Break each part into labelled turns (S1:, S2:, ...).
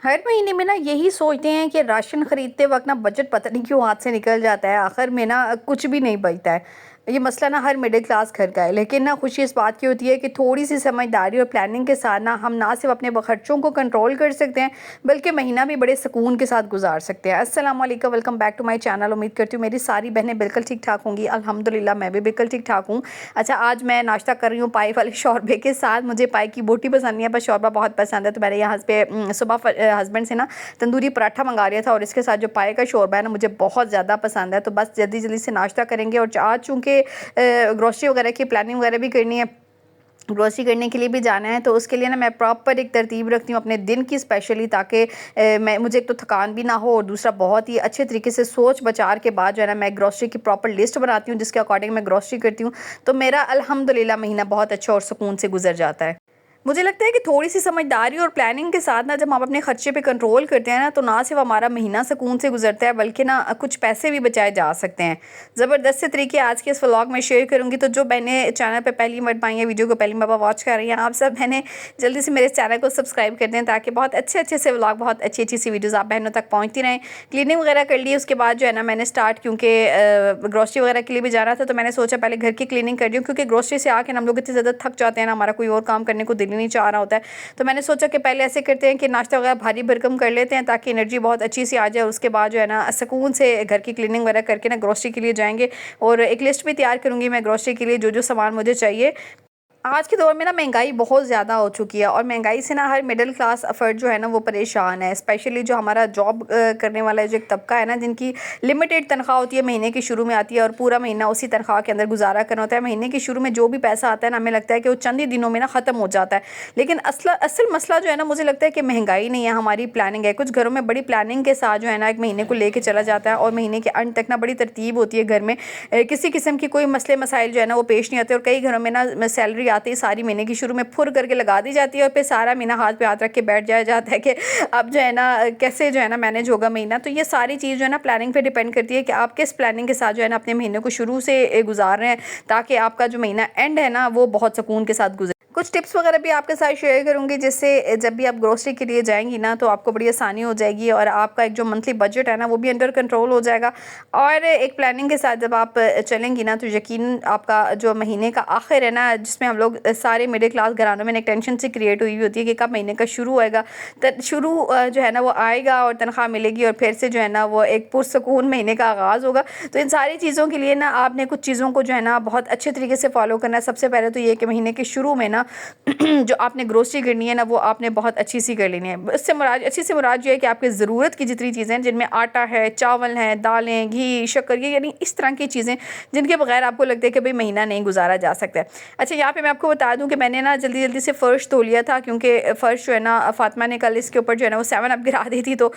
S1: हर महीने में ना यही सोचते हैं कि राशन खरीदते वक्त ना बजट पता नहीं क्यों हाथ से निकल जाता है। आखिर में ना कुछ भी नहीं बचता है। ये मसला ना हर मिडिल क्लास घर का है, लेकिन ना खुशी इस बात की होती है कि थोड़ी सी समझदारी और प्लानिंग के साथ ना हम ना सिर्फ अपने खर्चों को कंट्रोल कर सकते हैं, बल्कि महीना भी बड़े सुकून के साथ गुजार सकते हैं। अस्सलाम वालेकुम, welcome back to my channel. उम्मीद करती हूँ मेरी सारी बहनें बिल्कुल ठीक ठाक होंगी। अल्हम्दुलिल्लाह मैं भी बिल्कुल ठीक ठाक हूँ। अच्छा, आज मैं नाश्ता कर रही हूँ पाई वाले शोरबे के साथ। मुझे पाई की बोटी पसंद नहीं है, पर शोरबा बहुत पसंद है। तो मैंने यहाँ पे सुबह हस्बैंड से ना तंदूरी पराठा मंगा लिया था, और इसके साथ जो पाए का शोरबा है ना मुझे बहुत ज़्यादा पसंद है। तो बस जल्दी जल्दी से नाश्ता करेंगे। और आज चूँकि ग्रोसरी वगैरह की प्लानिंग वगैरह भी करनी है, ग्रोसरी करने के लिए भी जाना है, तो उसके लिए ना मैं प्रॉपर एक तरतीब रखती हूँ अपने दिन की, स्पेशली ताकि मैं मुझे एक तो थकान भी ना हो, और दूसरा बहुत ही अच्छे तरीके से सोच बचार के बाद जो है ना मैं ग्रोसरी की प्रॉपर लिस्ट बनाती हूँ, जिसके अकॉर्डिंग मैं ग्रोसरी करती हूँ। तो मेरा अल्हम्दुलिल्लाह महीना बहुत अच्छा और सुकून से गुजर जाता है। मुझे लगता है कि थोड़ी-सी समझदारी और प्लानिंग के साथ ना जब हम अपने खर्चे पे कंट्रोल करते हैं ना, तो ना सिर्फ हमारा महीना सुकून से गुजरता है, बल्कि ना कुछ पैसे भी बचाए जा सकते हैं। ज़बरदस्त से तरीके आज के इस व्लॉग में शेयर करूँगी। तो जो बहनें चैनल पे पहली मरतबा आई हैं, वीडियो को पहली मरतबा वॉच कर रही हैं, आप सब बहनें जल्दी से मेरे चैनल को सब्सक्राइब कर दें, ताकि बहुत अच्छे-अच्छे से व्लॉग, बहुत अच्छी-अच्छी सी वीडियोज़ आप बहनों तक पहुँचती रहें। क्लीनिंग वगैरह कर ली, उसके बाद जो है ना मैंने स्टार्ट, क्योंकि ग्रोसरी वगैरह के लिए भी जाना था, तो मैंने सोचा पहले घर की क्लीनिंग कर रही हूँ, क्योंकि ग्रोसरी से आके हम लोग इतने ज़्यादा थक जाते हैं ना, हमारा कोई और काम करने को दिल ही नहीं चाह रहा होता है। तो मैंने सोचा कि पहले ऐसे करते हैं कि नाश्ता वगैरह भारी भरकम कर लेते हैं, ताकि एनर्जी बहुत अच्छी सी आ जाए। और उसके बाद जो है ना सुकून से घर की क्लीनिंग वगैरह करके ना ग्रोसरी के लिए जाएंगे। और एक लिस्ट भी तैयार करूँगी मैं ग्रोसरी के लिए, जो जो सामान मुझे चाहिए। आज के दौर में ना महंगाई बहुत ज़्यादा हो चुकी है, और महंगाई से ना हर मिडिल क्लास अफर्ड जो है ना वो परेशान है। स्पेशली जो हमारा जॉब करने वाला जो एक तबका है ना, जिनकी लिमिटेड तनख्वाह होती है, महीने की शुरू में आती है, और पूरा महीना उसी तनख्वाह के अंदर गुजारा करना होता है। महीने की शुरू में जो भी पैसा आता है ना, हमें लगता है कि वो चंद ही दिनों में ना ख़त्म हो जाता है। लेकिन असल मसला जो है ना, मुझे लगता है कि महंगाई नहीं है, हमारी प्लानिंग है। कुछ घरों में बड़ी प्लानिंग के साथ जो है ना एक महीने को लेके चला जाता है, और महीने के अंत तक ना बड़ी तरतीब होती है घर में। किसी किस्म की कोई मसले मसाइल जो है ना वो पेश नहीं आते। और कई घरों में ना सैलरी आती है, सारी महीने की शुरू में फुर करके लगा दी जाती है, और फिर सारा महीना हाथ पे हाथ रख के बैठ जाया जाता है कि अब जो है ना कैसे जो है ना मैनेज होगा महीना। तो ये सारी चीज़ जो है ना प्लानिंग पे डिपेंड करती है कि आप किस प्लानिंग के साथ जो है ना अपने महीने को शुरू से गुजार रहे हैं, ताकि आपका जो महीना एंड है ना वो बहुत सुकून के साथ गुजरे। कुछ टिप्स वगैरह भी आपके साथ शेयर करूंगी, जिससे जब भी आप ग्रोसरी के लिए जाएंगी ना, तो आपको बड़ी आसानी हो जाएगी, और आपका एक जो मंथली बजट है ना वो भी अंडर कंट्रोल हो जाएगा। और एक प्लानिंग के साथ जब आप चलेंगी ना, तो यकीन आपका जो महीने का आखिर है ना, जिसमें हम लोग सारे मिडिल क्लास घरानों में एक टेंशन सी क्रिएट हुई होती है कि कब महीने का शुरू होएगा। शुरू जो है ना वो आएगा, और तनख्वाह मिलेगी, और फिर से जो है ना वो एक पुरसकून महीने का आगाज़ होगा। तो इन सारी चीज़ों के लिए ना आपने कुछ चीज़ों को जो है ना बहुत अच्छे तरीके से फॉलो करना है। सबसे पहले तो ये कि महीने के शुरू में ना जो आपने ग्रोसरी करनी है ना, वो आपने बहुत अच्छी सी कर लेनी है। इससे मुराद, अच्छी से मुराद जो है कि आपकी ज़रूरत की जितनी चीज़ें हैं, जिनमें आटा है, चावल हैं, दालें, घी, शक्कर, ये यानी इस तरह की चीज़ें जिनके बगैर आपको लगता है कि भाई महीना नहीं गुजारा जा सकता है। अच्छा, यहाँ पे मैं आपको बता दूं कि मैंने ना जल्दी जल्दी से फ़र्श धो लिया था, क्योंकि फ़र्श जो है ना फातिमा ने कल इसके ऊपर जो है ना वो 7 अप गिरा दी थी, तो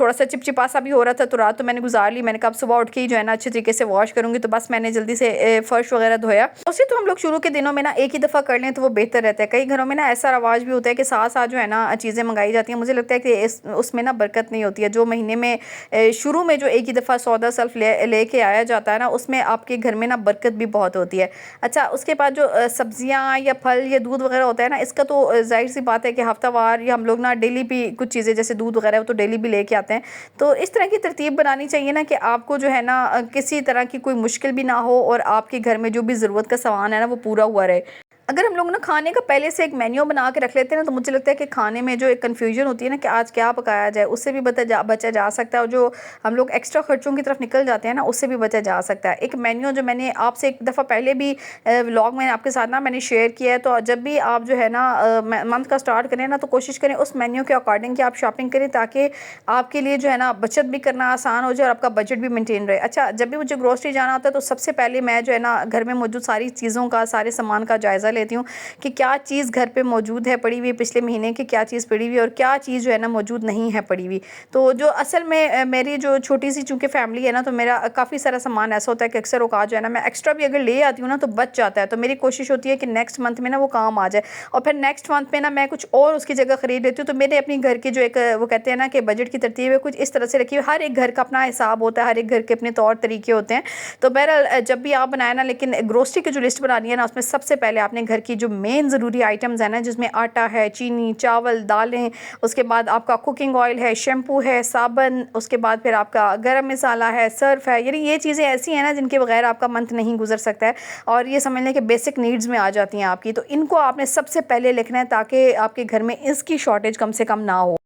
S1: थोड़ा सा चिपचिपा सा भी हो रहा था। तो रात तो मैंने गुजार ली। मैंने कहा सुबह उठ के ही जो है ना अच्छे तरीके से वॉश करूँगी। तो बस मैंने जल्दी से फ़र्श वगैरह धोया। उसे तो हम लोग शुरू के दिनों में ना एक ही दफ़ा कर लें तो वो बेहतर रहता है। कई घरों में ना ऐसा रवाज भी होता है कि साथ साथ जो है ना चीज़ें मंगाई जाती हैं। मुझे लगता है कि उसमें ना बरकत नहीं होती है। जो महीने में शुरू में जो एक ही दफ़ा सौदा सल्फ लेके आया जाता है ना, उसमें आपके घर में ना बरकत भी बहुत होती है। अच्छा, उसके बाद जो सब्जियां या फल या दूध वगैरह होता है ना, इसका तो जाहिर सी बात है कि हफ्तावार या हम लोग ना डेली भी कुछ चीज़ें जैसे दूध वगैरह वो तो डेली भी लेके आते हैं। तो इस तरह की तरतीब बनानी चाहिए ना कि आपको जो है ना किसी तरह की कोई मुश्किल भी ना हो, और आपके घर में जो भी ज़रूरत का सामान है ना वो पूरा हुआ रहे। अगर हम लोग ना खाने का पहले से एक मेन्यू बना के रख लेते हैं ना, तो मुझे लगता है कि खाने में जो एक कन्फ्यूजन होती है ना कि आज क्या पकाया जाए, उससे भी बचा जा सकता है। और जो हम लोग एक्स्ट्रा खर्चों की तरफ निकल जाते हैं ना, उससे भी बचा जा सकता है। एक मेन्यू जो मैंने आपसे एक दफ़ा पहले भी व्लॉग में आपके साथ ना मैंने शेयर किया है। तो जब भी आप जो है ना मंथ का स्टार्ट करें ना, तो कोशिश करें उस मेन्यू के अकॉर्डिंग कि आप शॉपिंग करें, ताकि आपके लिए जो है ना बचत भी करना आसान हो जाए और आपका बजट भी मेनटेन रहे। अच्छा, जब भी मुझे ग्रोसरी जाना होता है, तो सबसे पहले मैं जो है ना घर में मौजूद सारी चीज़ों का, सारे सामान का जायज़ा लेती हूँ कि क्या चीज़ घर पे मौजूद है पड़ी हुई पिछले महीने की, क्या चीज़ पड़ी हुई है, और क्या चीज़ जो है ना मौजूद नहीं है पड़ी हुई। तो जो असल में मेरी जो छोटी सी चूँकि फैमिली है ना, तो मेरा काफ़ी सारा सामान ऐसा होता है कि अक्सर औकात जो है ना मैं एक्स्ट्रा भी अगर ले आती हूँ ना तो बच जाता है। तो मेरी कोशिश होती है कि नेक्स्ट मंथ में ना वो काम आ जाए, और फिर नेक्स्ट मंथ में ना मैं कुछ और उसकी जगह खरीद लेती हूँ। तो मैंने अपनी घर की जो एक वो कहते हैं ना कि बजट की तरतीब है, कुछ इस तरह से रखी हुई। हर एक घर का अपना हिसाब होता है, हर एक घर के अपने तौर तरीके होते हैं। तो बहरहाल जब भी आप बनाए ना, लेकिन ग्रोसरी की जो लिस्ट बनानी है ना, उसमें सबसे पहले आपने घर की जो मेन ज़रूरी आइटम्स हैं ना, जिसमें आटा है, चीनी, चावल, दालें, उसके बाद आपका कुकिंग ऑयल है, शैम्पू है, साबुन, उसके बाद फिर आपका गरम मसाला है, सर्फ है, यानी ये चीज़ें ऐसी हैं ना जिनके बगैर आपका मंथ नहीं गुजर सकता है और ये समझ लें कि बेसिक नीड्स में आ जाती हैं आपकी। तो इनको आपने सबसे पहले लिखना है ताकि आपके घर में इसकी शॉर्टेज कम से कम ना हो।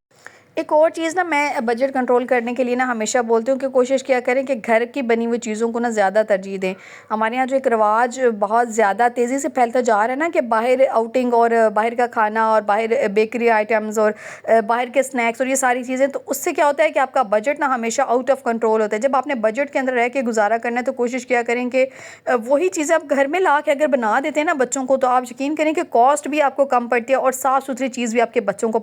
S1: एक और चीज़ ना, मैं बजट कंट्रोल करने के लिए ना हमेशा बोलती हूँ कि कोशिश किया करें कि घर की बनी हुई चीज़ों को ना ज़्यादा तरजीह दें। हमारे यहाँ जो एक रिवाज बहुत ज़्यादा तेज़ी से फैलता जा रहा है ना कि बाहर आउटिंग और बाहर का खाना और बाहर बेकरी आइटम्स और बाहर के स्नैक्स और ये सारी चीज़ें, तो उससे क्या होता है कि आपका बजट ना हमेशा आउट ऑफ कंट्रोल होता है। जब आपने बजट के अंदर रह के गुजारा करना है तो कोशिश किया करें कि वही चीज़ें आप घर में ला के अगर बना देते हैं ना बच्चों को, तो आप यकीन करें कि कॉस्ट भी आपको कम पड़ती है और साफ़ सुथरी चीज़ भी आपके बच्चों को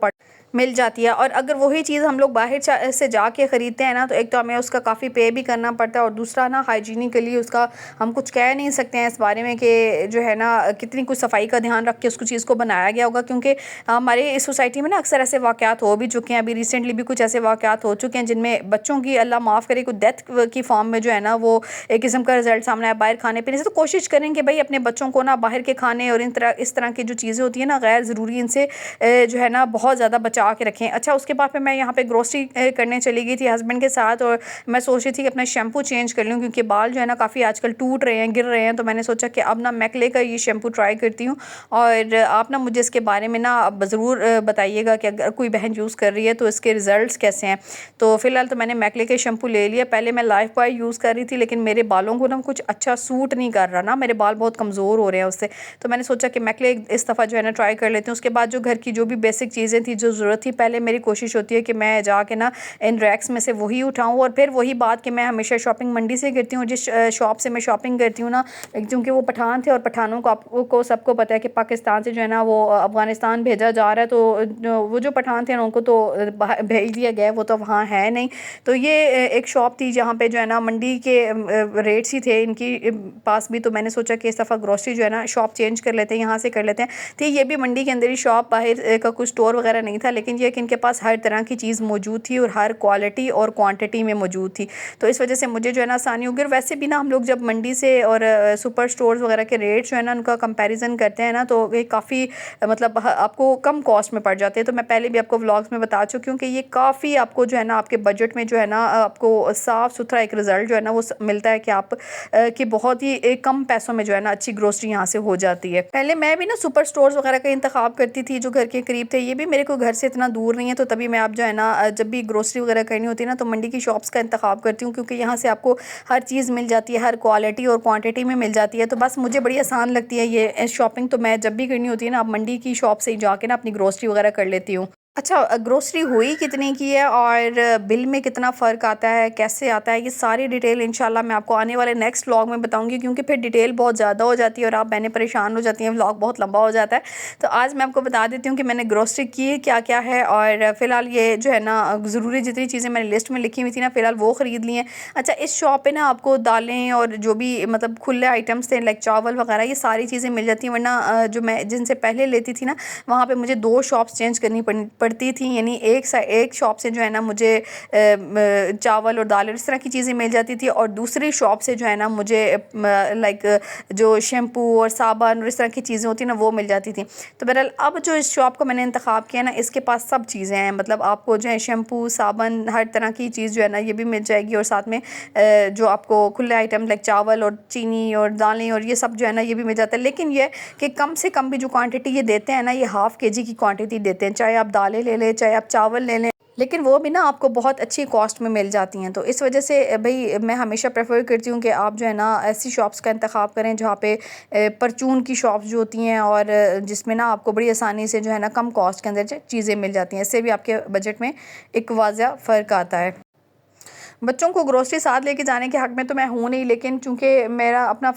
S1: मिल जाती है। और अगर वही चीज़ हम लोग बाहर से जाके ख़रीदते हैं ना, तो एक तो हमें उसका काफ़ी पे भी करना पड़ता है और दूसरा ना हाइजीनिकली उसका हम कुछ कह नहीं सकते हैं इस बारे में कि जो है ना कितनी कुछ सफाई का ध्यान रख के उसको चीज़ को बनाया गया होगा, क्योंकि हमारे इस सोसाइटी में ना अक्सर ऐसे वाक़यात हो भी चुके हैं। अभी रिसेंटली भी कुछ ऐसे वाक़यात हो चुके हैं जिनमें बच्चों की, अल्लाह माफ़ करे, कुछ डेथ की फॉर्म में जो है ना वो एक किस्म का रिजल्ट सामने आया बाहर खाने पीने से। तो कोशिश करें कि भाई अपने बच्चों को ना बाहर के खाने और इस तरह की जो चीज़ें होती हैं ना गैर ज़रूरी, इनसे जो है ना बहुत ज़्यादा बचा के रखें। अच्छा, उसके बाद फिर मैं यहाँ पे ग्रोसरी करने चली गई थी हस्बैंड के साथ और मैं सोच रही थी कि अपना शैम्पू चेंज कर लूँ क्योंकि बाल जो है ना काफ़ी आजकल टूट रहे हैं, गिर रहे हैं। तो मैंने सोचा कि अब ना मैक्ले का ये शैम्पू ट्राई करती हूँ और आप ना मुझे इसके बारे में ना ज़रूर बताइएगा कि अगर कोई बहन यूज़ कर रही है तो इसके रिज़ल्ट्स कैसे हैं। तो फ़िलहाल तो मैंने मैक्ले के शैम्पू ले लिया। पहले मैं लाइफ बॉय यूज़ कर रही थी लेकिन मेरे बालों को ना कुछ अच्छा सूट नहीं कर रहा ना, मेरे बाल बहुत कमज़ोर हो रहे हैं उससे। तो मैंने सोचा कि मैक्ले इस दफ़ा जो है ना ट्राई कर लेती हूँ। उसके बाद जो घर की जो भी बेसिक चीज़ें थी, जो ज़रूरत थी, पहले मेरी कोशिश होती है कि मैं जाके ना इन रैक्स में से वही उठाऊँ। और फिर वही बात कि मैं हमेशा शॉपिंग मंडी से करती हूँ। जिस शॉप से मैं शॉपिंग करती हूँ ना, क्योंकि वो पठान थे और पठानों को आपको सबको पता है कि पाकिस्तान से जो है ना वो अफ़गानिस्तान भेजा जा रहा है। तो वो जो पठान थे उनको तो भेज दिया गया, वो तो वहाँ है नहीं। तो ये एक शॉप थी जहाँ पे जो है ना मंडी के रेट्स ही थे इनकी पास भी। तो मैंने सोचा कि इस दफ़ा ग्रोसरी जो है ना शॉप चेंज कर लेते हैं, यहाँ से कर लेते हैं। तो ये भी मंडी के अंदर ही शॉप, बाहर का कुछ स्टोर वगैरह नहीं था, लेकिन ये कि इनके पास हर तरह की चीज़ मौजूद थी और हर क्वालिटी और क्वांटिटी में मौजूद थी। तो इस वजह से मुझे जो है ना आसानी होगी। और वैसे भी ना हम लोग जब मंडी से और सुपर स्टोर्स वगैरह के रेट जो है ना उनका कंपैरिजन करते हैं ना, तो ये काफ़ी मतलब आपको कम कॉस्ट में पड़ जाते हैं। तो मैं पहले भी आपको व्लॉग्स में बता चुकी हूँ कि ये काफ़ी आपको जो है ना आपके बजट में जो है ना आपको साफ़ सुथरा एक रिज़ल्ट जो है ना वो मिलता है कि आप कि बहुत ही कम पैसों में जो है ना अच्छी ग्रोसरी यहाँ से हो जाती है। पहले मैं भी ना सुपर स्टोर्स वगैरह का इंतखाब करती थी जो घर के करीब थे। ये भी मेरे को घर से इतना दूर नहीं है, तो तभी मैं आप जो है ना जब भी ग्रोसरी वगैरह करनी होती है ना तो मंडी की शॉप्स का इंतखाब करती हूँ, क्योंकि यहाँ से आपको हर चीज़ मिल जाती है, हर क्वालिटी और क्वांटिटी में मिल जाती है। तो बस मुझे बड़ी आसान लगती है ये शॉपिंग। तो मैं जब भी करनी होती है ना अब मंडी की शॉप से ही जाके ना अपनी ग्रोसरी वगैरह कर लेती हूँ। अच्छा, ग्रोसरी हुई कितने की है और बिल में कितना फ़र्क आता है, कैसे आता है, ये सारी डिटेल इंशाल्लाह मैं आपको आने वाले नेक्स्ट व्लॉग में बताऊंगी, क्योंकि फिर डिटेल बहुत ज़्यादा हो जाती है और आप मैंने परेशान हो जाती हैं, व्लॉग बहुत लंबा हो जाता है। तो आज मैं आपको बता देती हूँ कि मैंने ग्रोसरी की क्या क्या है और फ़िलहाल ये जो है ना ज़रूरी जितनी चीज़ें मैंने लिस्ट में लिखी हुई थी ना फ़िलहाल वो ख़रीद ली हैं। अच्छा, इस शॉप पर ना आपको दालें और जो भी मतलब खुले आइटम्स थे लाइक चावल वगैरह ये सारी चीज़ें मिल जाती हैं। वरना जो मैं जिनसे पहले लेती थी ना वहाँ पर मुझे 2 शॉप्स चेंज करनी पड़ती थी। यानी एक शॉप से जो है ना मुझे चावल और दाल और इस तरह की चीज़ें मिल जाती थी और दूसरी शॉप से जो है ना मुझे लाइक जो शैम्पू और साबुन और इस तरह की चीज़ें होती हैं ना वो मिल जाती थी। तो बहरहाल अब जो इस शॉप का मैंने इंतखाब किया ना इसके पास सब चीज़ें हैं, मतलब आपको जो है शैम्पू साबुन हर तरह की चीज़ जो है ना ये भी मिल जाएगी और साथ में जो आपको खुले आइटम लाइक चावल और चीनी और दालें और ये सब जो है ना ये भी मिल जाता है। लेकिन ये कि कम से कम भी जो क्वांटिटी ये देते हैं ना ये ½ kg की क्वांटिटी देते हैं, चाहे आप दालें ले लें चाहे आप चावल ले लें, लेकिन वो भी ना आपको बहुत अच्छी कॉस्ट में मिल जाती हैं। तो इस वजह से भाई मैं हमेशा प्रेफर करती हूँ कि आप जो है ना ऐसी शॉप्स का इंतखाब करें जहाँ पे परचून की शॉप्स जो होती हैं और जिसमें ना आपको बड़ी आसानी से जो है ना कम कॉस्ट के अंदर चीज़ें मिल जाती हैं। इससे भी आपके बजट में एक वाज़ा फ़र्क आता है। बच्चों को ग्रोसरी साथ लेके जाने के हक़ में तो मैं हूँ नहीं, लेकिन चूँकि मेरा अपना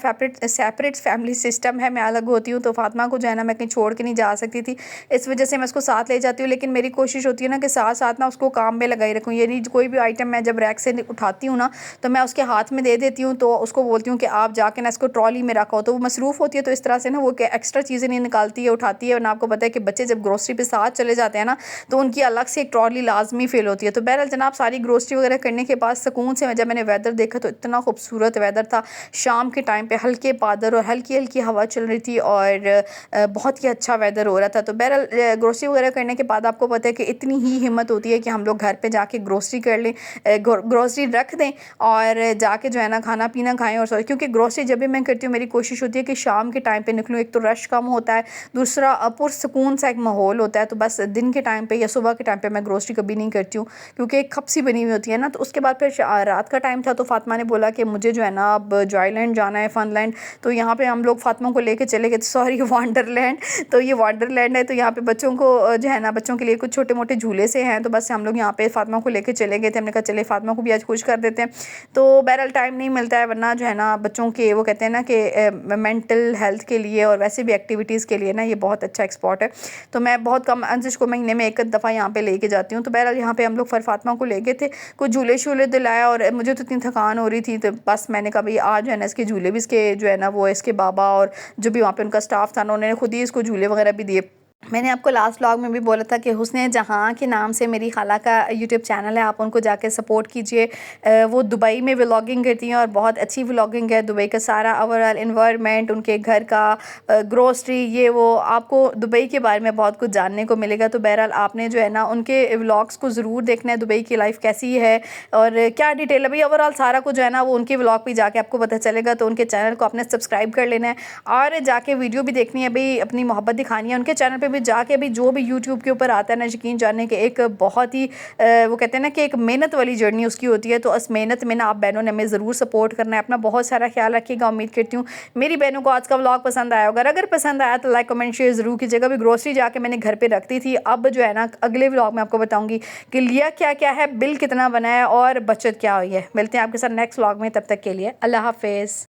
S1: सेपरेट फैमिली सिस्टम है, मैं अलग होती हूँ, तो फ़ातिमा को जो है ना मैं कहीं छोड़ के नहीं जा सकती थी, इस वजह से मैं उसको साथ ले जाती हूँ। लेकिन मेरी कोशिश होती है ना कि साथ साथ ना उसको काम में लगाई रखूँ। यानी कोई भी आइटम मैं जब रैक से उठाती हूँ ना तो मैं उसके हाथ में दे देती हूँ, तो उसको बोलती हूँ कि आप जाके ना इसको ट्रॉली में रखो। तो वो मसरूफ़ होती है, तो इस तरह से ना वो एक्स्ट्रा चीज़ें नहीं निकालती है, उठाती है। और आपको पता है कि बच्चे जब ग्रोसरी पर साथ चले जाते हैं ना तो उनकी अलग से एक ट्रॉली लाजमी फ़ील होती है। तो बहरहाल जनाब सारी ग्रोसरी वगैरह करने के बाद बड़ा सुकून से जब मैंने वेदर देखा तो इतना खूबसूरत वेदर था। शाम के टाइम पे हल्के बादल और हल्की हल्की हवा चल रही थी और बहुत ही अच्छा वेदर हो रहा था। तो बहरहाल ग्रोसरी वगैरह करने के बाद आपको पता है कि इतनी ही हिम्मत होती है कि हम लोग घर पे जाके ग्रोसरी कर लें, ग्रोसरी रख दें और जाके जो है ना खाना पीना खाएं। और सॉरी, क्योंकि ग्रोसरी जब भी मैं करती हूँ मेरी कोशिश होती है कि शाम के टाइम पे निकलूँ। एक तो रश कम होता है, दूसरा पुरसकून सा एक माहौल होता है। तो बस दिन के टाइम पे या सुबह के टाइम पे मैं ग्रोसरी कभी नहीं करती हूँ, क्योंकि एक खपसी बनी हुई होती है ना। तो उसके बाद फिर रात का टाइम था तो फातिमा ने बोला कि मुझे जो है ना अब जॉयलैंड जाना है, फनलैंड। तो यहाँ पे हम लोग फातिमा को लेके चले गए, सॉरी वंडरलैंड। तो ये वंडरलैंड है, तो यहाँ पे बच्चों को जो है ना बच्चों के लिए कुछ छोटे मोटे झूले से हैं। तो बस हम लोग यहाँ पे फातिमा को लेके चले गए थे। हमने कहा चले फातिमा को भी आज खुश कर देते हैं। तो बहरहाल टाइम नहीं मिलता है, वरना जो है ना बच्चों के वो कहते हैं ना कि मेंटल हेल्थ के लिए और वैसे भी एक्टिविटीज़ के लिए ना ये बहुत अच्छा एक स्पॉट है। तो मैं बहुत कम अंशिश को महीने में एक दफ़ा यहाँ पे लेके जाती हूँ। तो बहरहाल यहाँ पे हम लोग फातिमा को ले गए थे, कुछ झूले शूले दिलाया और मुझे तो इतनी थकान हो रही थी तो बस मैंने कहा भाई आज है ना इसके झूले भी इसके जो है ना वो इसके बाबा और जो भी वहाँ पे उनका स्टाफ था ना उन्होंने खुद ही इसको झूले वगैरह भी दिए। मैंने आपको लास्ट व्लॉग में भी बोला था कि हुस्न जहाँ के नाम से मेरी खाला का यूट्यूब चैनल है, आप उनको जाके सपोर्ट कीजिए। वो दुबई में व्लॉगिंग करती हैं और बहुत अच्छी व्लॉगिंग है। दुबई का सारा ओवरऑल इन्वायरमेंट, उनके घर का ग्रोसरी, ये वो आपको दुबई के बारे में बहुत कुछ जानने को मिलेगा। तो बहरहाल आपने जो है ना उनके व्लॉग्स को ज़रूर देखना है, दुबई की लाइफ कैसी है और क्या डिटेल है भाई ओवरऑल सारा कुछ जो है ना वो उनके व्लॉग पे जाके आपको पता चलेगा। तो उनके चैनल को आपने सब्सक्राइब कर लेना है और जाके वीडियो भी देखनी है भाई, अपनी मोहब्बत दिखानी है। उनके चैनल पे भी जाके भी जो भी यूट्यूब के ऊपर आता है ना, यकीन जाने के एक बहुत ही वो कहते हैं ना कि एक मेहनत वाली जर्नी उसकी होती है। तो उस मेहनत में ना आप बहनों ने हमें ज़रूर सपोर्ट करना है। अपना बहुत सारा ख्याल रखिएगा। उम्मीद करती हूँ मेरी बहनों को आज का व्लॉग पसंद आया होगा। अगर पसंद आया तो लाइक कमेंट शेयर ज़रूर कीजिएगा। अभी ग्रोसरी जाके मैंने घर पे रख दी थी, अब जो है ना अगले व्लॉग में आपको बताऊँगी कि लिया क्या क्या है, बिल कितना बना है और बचत क्या हुई है। मिलते हैं आपके साथ नेक्स्ट व्लॉग में, तब तक के लिए अल्लाह हाफिज़।